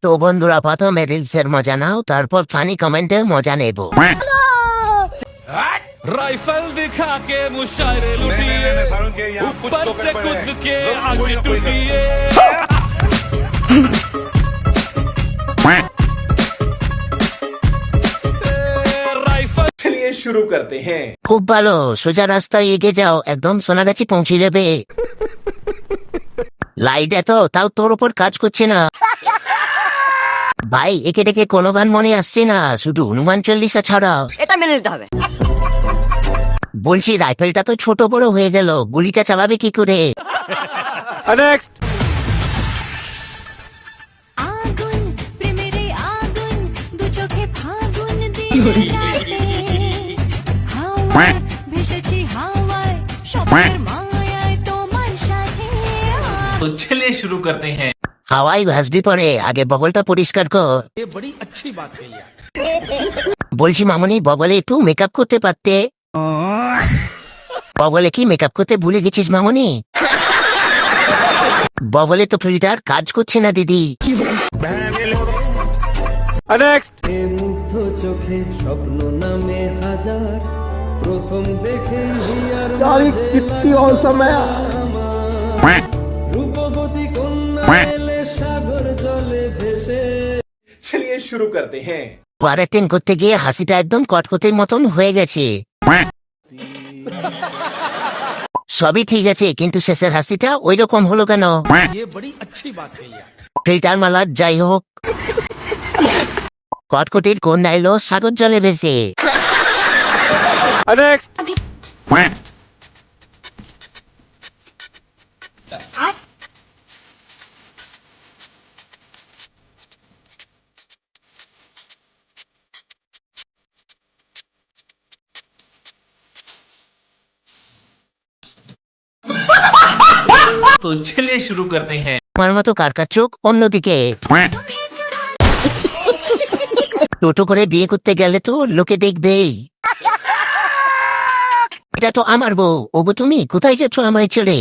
তো বন্ধুরা প্রথমে রিলসের মজা নাও, তারপর ফানি কমেন্টের মজা নেব। राइफल दिखा के मुशायरे लुटिए, ऊपर से कूद के आगे टूटिए। राइफल चलिए शुरू करते हैं। খুব ভালো, সোজা রাস্তায় এগিয়ে যাও, একদম সোনাগাছি পৌঁছে যাবে। লাইট এত, তাও তোর ওপর কাজ করছে না। ভাই একে দেখে কোনো গান মনে আসছে না, শুধু হনুমান চল্লিশা ছাড়া। এটা মেনে নিতে হবে। বলছি রাইফেলটা তো ছোট বড় হয়ে গেল, গুলিটা চালাবে কি করে? আগুন প্রেমের এই আগুন দু চোখে ফাগুন দিয়ে রাতে হাওয়ায় ভেসেছি হাওয়ায় স্বপ্নের মায়ায় তোমার সাথে तो चलिए शुरू करते हैं। হাওয়াই ভাসবি পরে, আগে বগলটা পরিষ্কার কর। ये बड़ी अच्छी बात कही आप। বলছি মামনি, বগলে একটু মেকআপ করতে পারতে। বগলে কি মেকআপ করতে ভুলে গেছিস মামনি? বগলে তো ফিল্টার কাজ করছে না দিদি। মুগ্ধ চোখে স্বপ্ন নামে হাজার প্রথম দেখে হিয়ার কিতনি औसम है রূপবতী কন্যা এলে সাগর জলে ভেসে। चलिए शुरू करते हैं। পারাটেন করতে গিয়ে হাসিটা একদম কটকটের মতন হয়ে গেছে। সবই ঠিক আছে, কিন্তু শেষের হাসিটা ওই রকম হলো কেন? ये बड़ी अच्छी बात कही आप। ফিল্টার মালা যাই হোক, কটকটির কন্যা এলো সাগর জলে ভেসে। तो चलिए शुरू करते हैं। আমার মতো কারকার চোখ অন্যদিকে। টোটো করে বিয়ে করতে গেলে তো লোকে দেখবেই। এটা তো আমার বউ, ও বউ তুমি কোথায় যাচ্ছ আমার ছেলে?